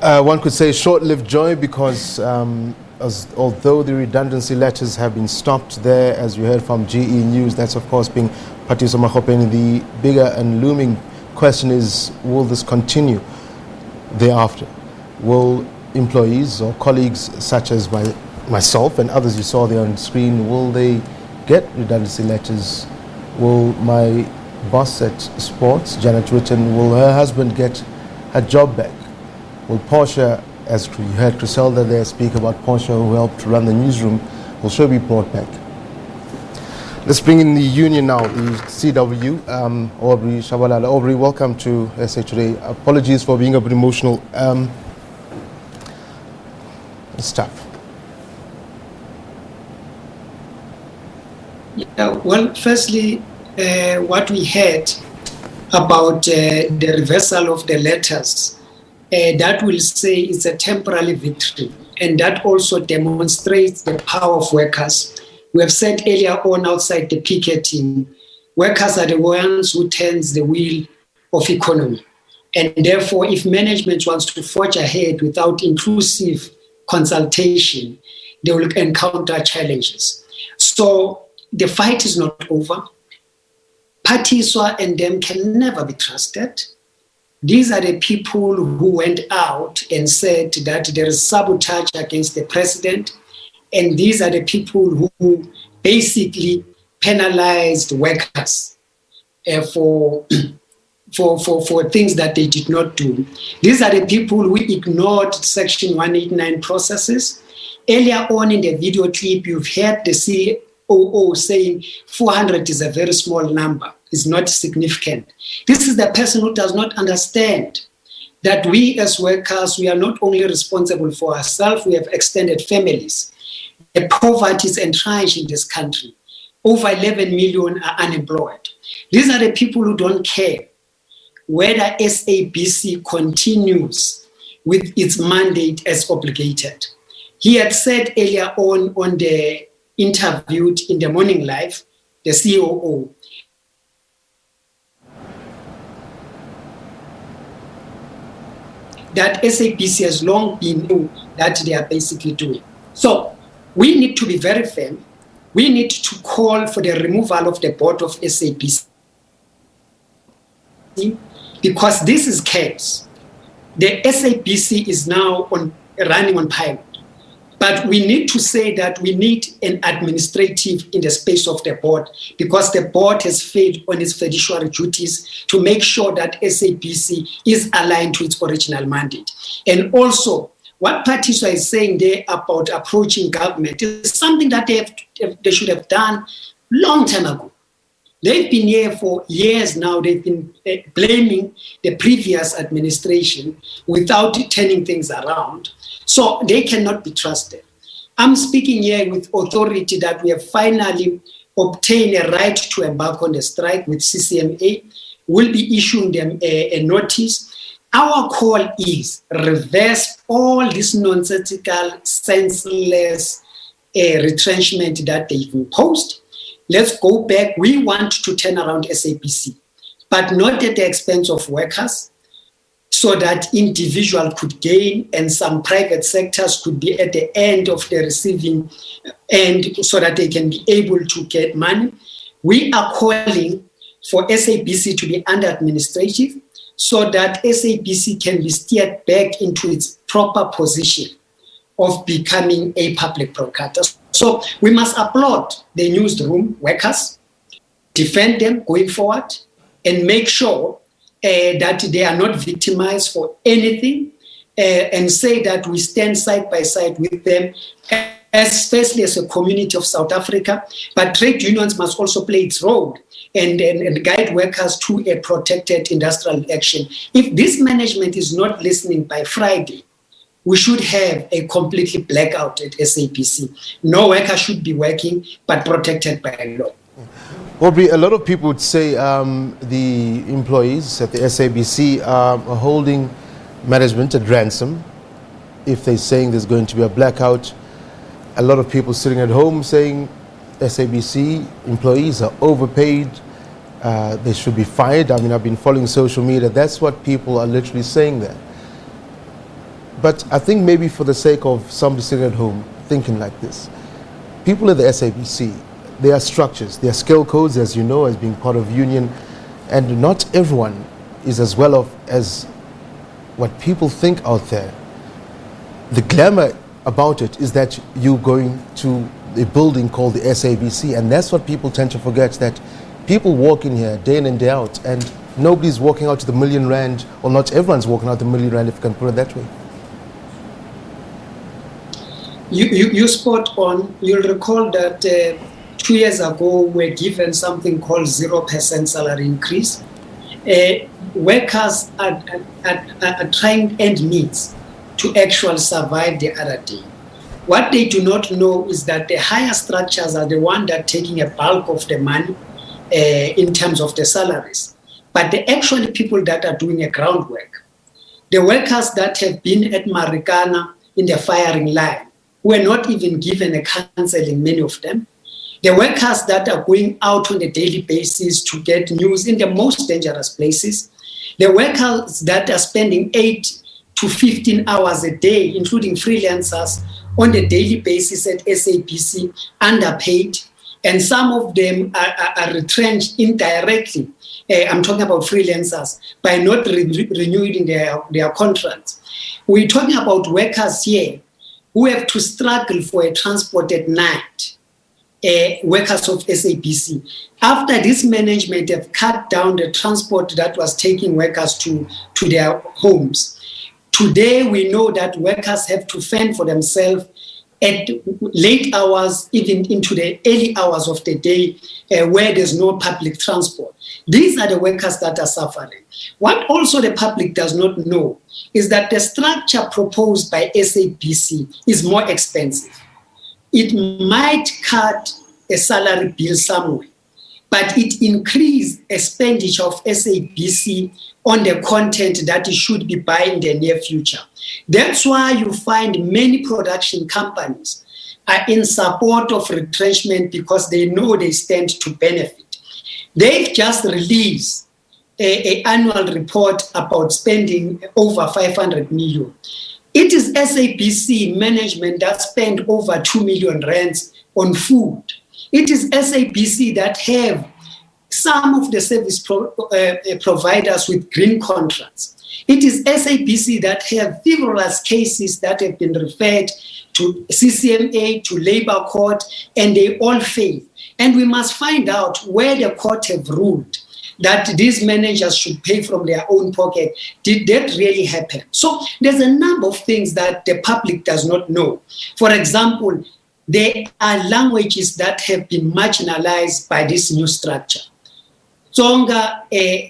One could say short-lived joy because although the redundancy letters have been stopped there, as you heard from GE News, that's of course being Patiso Mahopeni, the bigger and looming question is, will this continue thereafter? Will employees or colleagues such as myself and others you saw there on the screen, will they get redundancy letters? Will my boss at Sports, Janet Witten, will her husband get her job back? Will Portia, as you heard Griselda there speak about Portia who helped run the newsroom, will she be brought back? Let's bring in the union now, the CW, Aubrey Tshabalala. Aubrey, welcome to SA Today. Apologies for being a bit emotional. It's tough. Yeah, well, firstly, what we heard about the reversal of the letters, that will say it's a temporary victory. And that also demonstrates the power of workers. We have said earlier on outside the picketing, workers are the ones who turns the wheel of economy. And therefore, if management wants to forge ahead without inclusive consultation, they will encounter challenges. So the fight is not over. Patiswa and them can never be trusted. These are the people who went out and said that there is sabotage against the president. And these are the people who basically penalized workers for things that they did not do. These are the people who ignored Section 189 processes. Earlier on in the video clip, you've heard the COO saying 400 is a very small number. It's not significant. This is the person who does not understand that we as workers, we are not only responsible for ourselves, we have extended families. The poverty is entrenched in this country. Over 11 million are unemployed. These are the people who don't care whether SABC continues with its mandate as obligated. He had said earlier on the interview in the Morning Live, the COO, that SABC has long been known that they are basically doing. So we need to be very firm. We need to call for the removal of the board of SABC because this is chaos. The SABC is now running on pilot. But we need to say that we need an administrative in the space of the board because the board has failed on its fiduciary duties to make sure that SABC is aligned to its original mandate. And also, what Patiswa is saying there about approaching government is something that they should have done long time ago. They've been here for years now. They've been blaming the previous administration without turning things around. So they cannot be trusted. I'm speaking here with authority that we have finally obtained a right to embark on a strike with CCMA. We'll be issuing them a notice. Our call is reverse all this nonsensical, senseless retrenchment that they've imposed. Let's go back. We want to turn around SABC, but not at the expense of workers, so that individual could gain and some private sectors could be at the end of the receiving end so that they can be able to get money. We are calling for SABC to be under administrative so that SABC can be steered back into its proper position of becoming a public broadcaster. So we must applaud the newsroom workers, defend them going forward, and make sure that they are not victimized for anything, and say that we stand side by side with them, especially as a community of South Africa. But trade unions must also play its role and guide workers to a protected industrial action. If this management is not listening by Friday, we should have a completely blackout at SABC. No worker should be working, but protected by law. Aubrey, a lot of people would say the employees at the SABC are holding management at ransom if they're saying there's going to be a blackout. A lot of people sitting at home saying SABC employees are overpaid, they should be fired. I mean, I've been following social media. That's what people are literally saying there. But I think maybe for the sake of somebody sitting at home thinking like this, people at the SABC, there are structures, there are skill codes, as you know, as being part of union, and not everyone is as well off as what people think out there. The glamour about it is that you're going to a building called the SABC, and that's what people tend to forget, that people walk in here day in and day out, and nobody's walking out to the R1 million, or not everyone's walking out the R1 million, if you can put it that way. You spot on. You'll recall that 2 years ago we were given something called 0% salary increase. Workers are trying end meets to actually survive the other day. What they do not know is that the higher structures are the ones that are taking a bulk of the money in terms of the salaries. But the actual people that are doing a groundwork, the workers that have been at Marikana in the firing line, were not even given a counseling, many of them. The workers that are going out on a daily basis to get news in the most dangerous places. The workers that are spending 8 to 15 hours a day, including freelancers, on a daily basis at SABC, underpaid. And some of them are retrenched indirectly. I'm talking about freelancers, by not renewing their contracts. We're talking about workers here who have to struggle for a transport at night, workers of SABC. After this management have cut down the transport that was taking workers to their homes, today we know that workers have to fend for themselves at late hours, even into the early hours of the day, where there's no public transport. These are the workers that are suffering. What also the public does not know is that the structure proposed by SABC is more expensive. It might cut a salary bill somewhere, but it increases expenditure of SABC on the content that it should be buying in the near future. That's why you find many production companies are in support of retrenchment, because they know they stand to benefit. They've just released an annual report about spending over 500 million. It is SABC management that spend over 2 million rands on food. It is SABC that have some of the service providers with green contracts. It is SABC that have frivolous cases that have been referred to CCMA, to Labour Court, and they all fail. And we must find out where the court have ruled that these managers should pay from their own pocket. Did that really happen? So there's a number of things that the public does not know. For example, there are languages that have been marginalized by this new structure. Tsonga,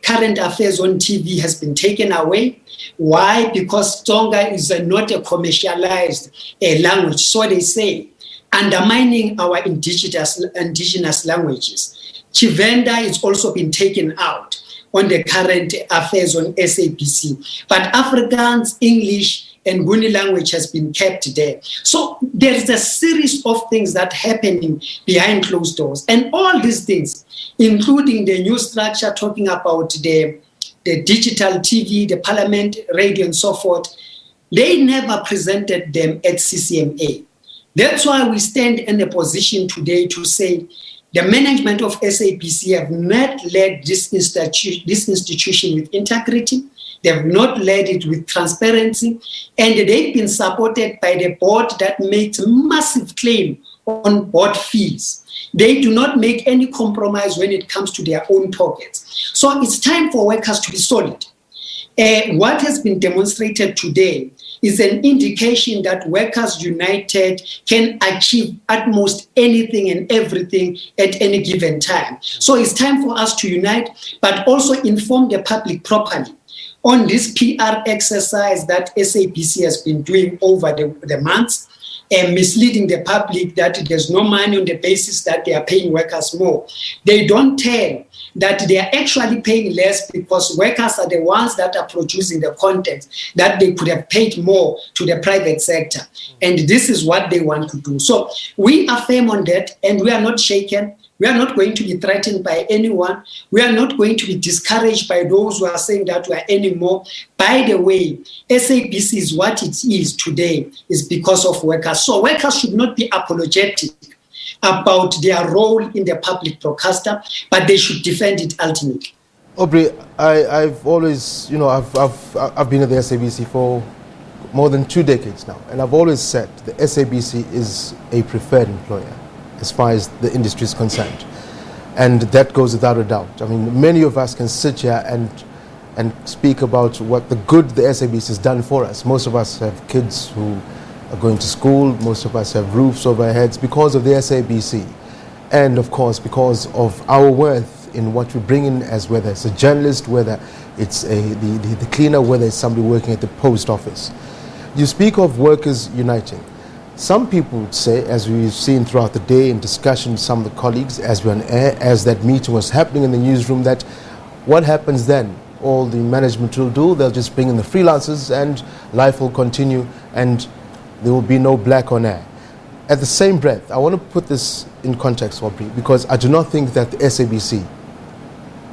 current affairs on TV has been taken away. Why? Because Tsonga is not a commercialized language, so they say, undermining our indigenous languages. Chivenda is also been taken out on the current affairs on SABC. But Afrikaans, English, and Nguni language has been kept there. So there's a series of things that are happening behind closed doors. And all these things, including the new structure talking about the digital TV, the parliament, radio, and so forth, they never presented them at CCMA. That's why we stand in a position today to say the management of SABC have not led this institution with integrity. They have not led it with transparency, and they've been supported by the board that makes massive claim on board fees. They do not make any compromise when it comes to their own pockets. So it's time for workers to be solid. What has been demonstrated today is an indication that Workers United can achieve at most anything and everything at any given time. So it's time for us to unite, but also inform the public properly on this PR exercise that SABC has been doing over the months, and misleading the public that there's no money on the basis that they are paying workers more. They don't tell that they are actually paying less because workers are the ones that are producing the content that they could have paid more to the private sector. And this is what they want to do. So we are firm on that, and we are not shaken. We are not going to be threatened by anyone. We are not going to be discouraged by those who are saying that we are anymore. By the way, SABC is what it is today is because of workers. So workers should not be apologetic about their role in the public broadcaster, but they should defend it ultimately. Aubrey, I've always, I've been at the SABC for more than 2 decades now, and I've always said the SABC is a preferred employer as far as the industry is concerned, and that goes without a doubt. I mean, many of us can sit here and speak about what the good the SABC has done for us. Most of us have kids who are going to school. Most of us have roofs over our heads because of the SABC, and of course because of our worth in what we bring in, as whether it's a journalist, whether it's the cleaner, whether it's somebody working at the post office. You speak of workers uniting. Some people would say, as we've seen throughout the day in discussion with some of the colleagues as we're on air, as that meeting was happening in the newsroom, that what happens then? All the management will do, they'll just bring in the freelancers and life will continue and there will be no black on air. At the same breath, I want to put this in context, Aubrey, because I do not think that the SABC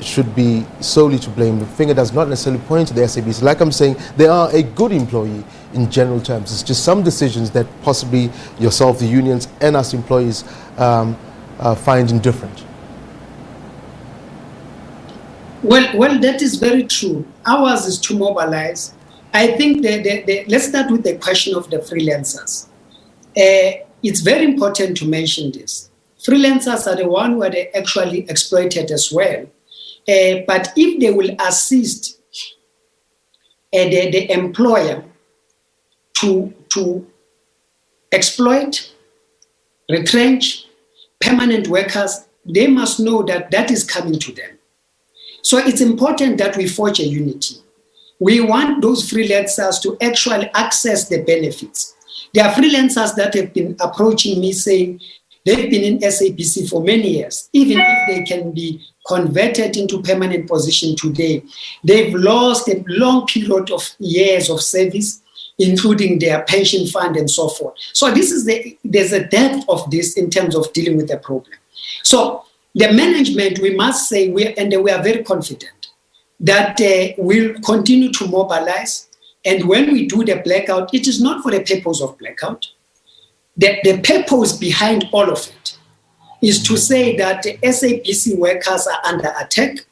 should be solely to blame. The finger does not necessarily point to the SABC. Like I'm saying, they are a good employee in general terms. It's just some decisions that possibly yourself, the unions, and us employees find indifferent. Well, that is very true. Ours is to mobilize. I think let's start with the question of the freelancers. It's very important to mention this. Freelancers are the ones who are actually exploited as well. But if they will assist the employer to exploit, retrench permanent workers, they must know that that is coming to them. So it's important that we forge a unity. We want those freelancers to actually access the benefits. There are freelancers that have been approaching me saying they've been in SABC for many years. Even if they can be converted into permanent position today, they've lost a long period of years of service, including their pension fund and so forth. So there's a depth of this in terms of dealing with the problem. So the management, we must say, we are very confident that we'll continue to mobilize. And when we do the blackout, it is not for the purpose of blackout. The purpose behind all of it is to say that the SABC workers are under attack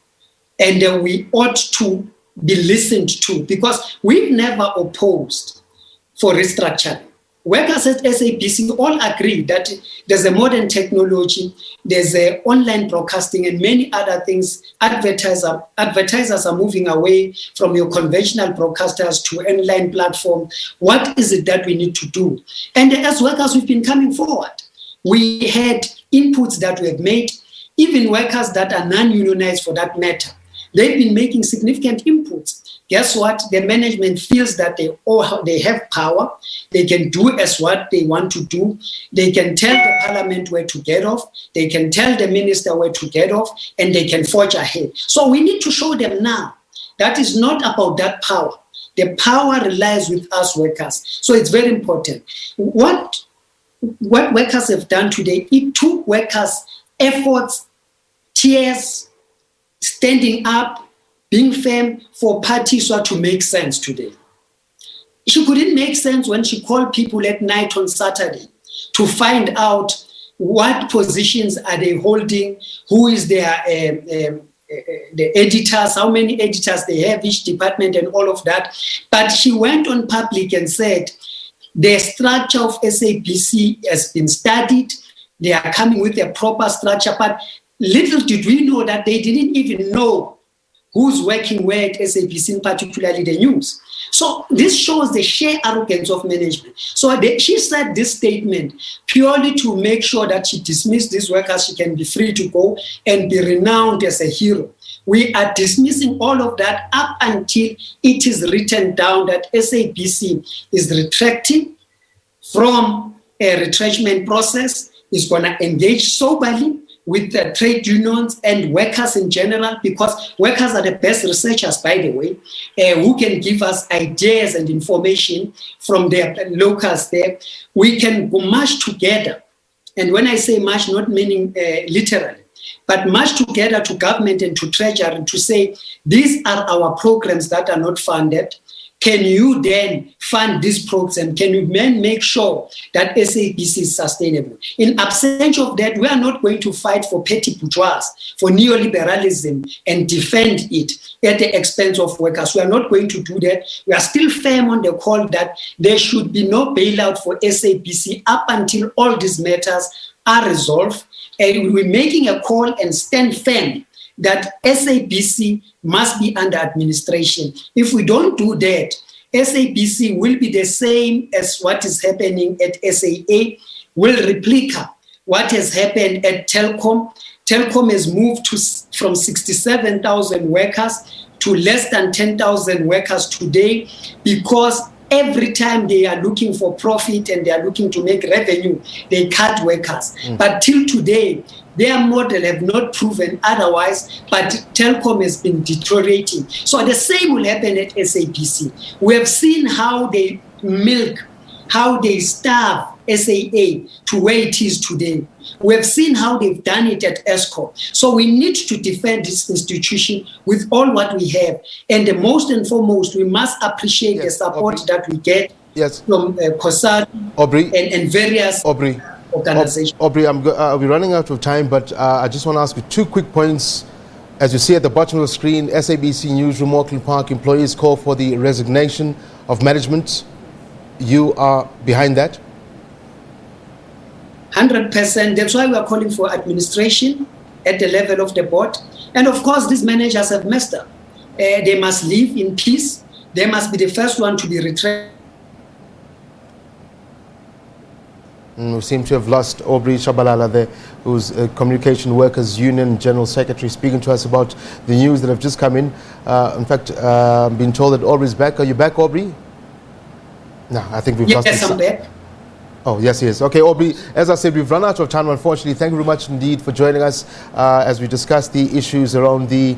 and we ought to be listened to, because we've never opposed for restructuring. Workers at SABC all agree that there's a modern technology, there's a online broadcasting and many other things. Advertisers are moving away from your conventional broadcasters to online platform. What is it that we need to do? And as workers, we've been coming forward. We had inputs that we have made, even workers that are non-unionized for that matter. They've been making significant inputs. Guess what? The management feels that they have power. They can do as what they want to do. They can tell the parliament where to get off. They can tell the minister where to get off, and they can forge ahead. So we need to show them now that is not about that power. The power relies with us workers. So it's very important. What workers have done today, it took workers' efforts, tears, standing up, being firm for Patiswa to make sense today. She couldn't make sense when she called people at night on Saturday to find out what positions are they holding, who is their the editors, how many editors they have, each department and all of that. But she went on public and said, the structure of SABC has been studied. They are coming with a proper structure. But little did we know that they didn't even know who's working where at SABC, particularly the news. So this shows the sheer arrogance of management. So she said this statement purely to make sure that she dismissed these workers, she can be free to go and be renowned as a hero. We are dismissing all of that up until it is written down that SABC is retracting from a retrenchment process, is going to engage soberly with the trade unions and workers in general, because workers are the best researchers, by the way, who can give us ideas and information from their locals there. We can march together. And when I say march, not meaning literally, but march together to government and to treasury to say, these are our programs that are not funded. Can you then fund this program? Can you then make sure that SABC is sustainable? In absence of that, we are not going to fight for petty bourgeois, for neoliberalism and defend it at the expense of workers. We are not going to do that. We are still firm on the call that there should be no bailout for SABC up until all these matters are resolved. And we're making a call and stand firm that SABC must be under administration. If we don't do that, SABC will be the same as what is happening at SAA, will replica what has happened at Telkom. Telkom has moved from 67,000 workers to less than 10,000 workers today, because every time they are looking for profit and they are looking to make revenue, they cut workers. But till today, their model have not proven otherwise, but Telkom has been deteriorating. So the same will happen at SABC. We have seen how they milk, how they starve SAA to where it is today. We have seen how they've done it at ESCO. So we need to defend this institution with all what we have. And the most and foremost, we must appreciate the support that we get from COSAD and various organizations. Aubrey, I'll be running out of time, but I just want to ask you two quick points. As you see at the bottom of the screen, SABC Newsroom, Auckland Park employees call for the resignation of management. You are behind that? 100%. That's why we are calling for administration at the level of the board. And of course, these managers have messed up. They must live in peace. They must be the first one to be retrained. We seem to have lost Aubrey Tshabalala there, who's a Communication Workers Union General Secretary, speaking to us about the news that have just come in. In fact, I've been told that Aubrey's back. Are you back, Aubrey? No, I think we've lost him. Yes, I'm back. Oh, yes, he is. Okay, Aubrey, as I said, we've run out of time, unfortunately. Thank you very much indeed for joining us as we discuss the issues around the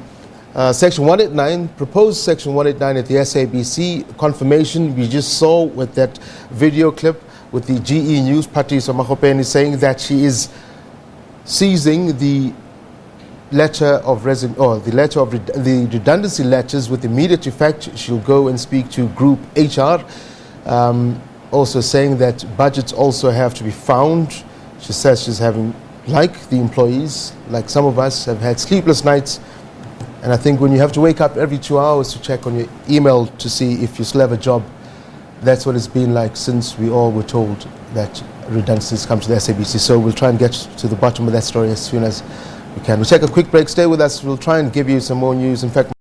Section 189, proposed Section 189 at the SABC confirmation. We just saw with that video clip with the GE News, Patiso Mahopeni, saying that she is seizing the letter of the redundancy letters with immediate effect. She'll go and speak to Group HR. Also saying that budgets also have to be found. She says she's having, like the employees, like some of us, have had sleepless nights. And I think when you have to wake up every 2 hours to check on your email to see if you still have a job, that's what it's been like since we all were told that redundancies come to the SABC. So we'll try and get to the bottom of that story as soon as we can. We'll take a quick break. Stay with us. We'll try and give you some more news. In fact,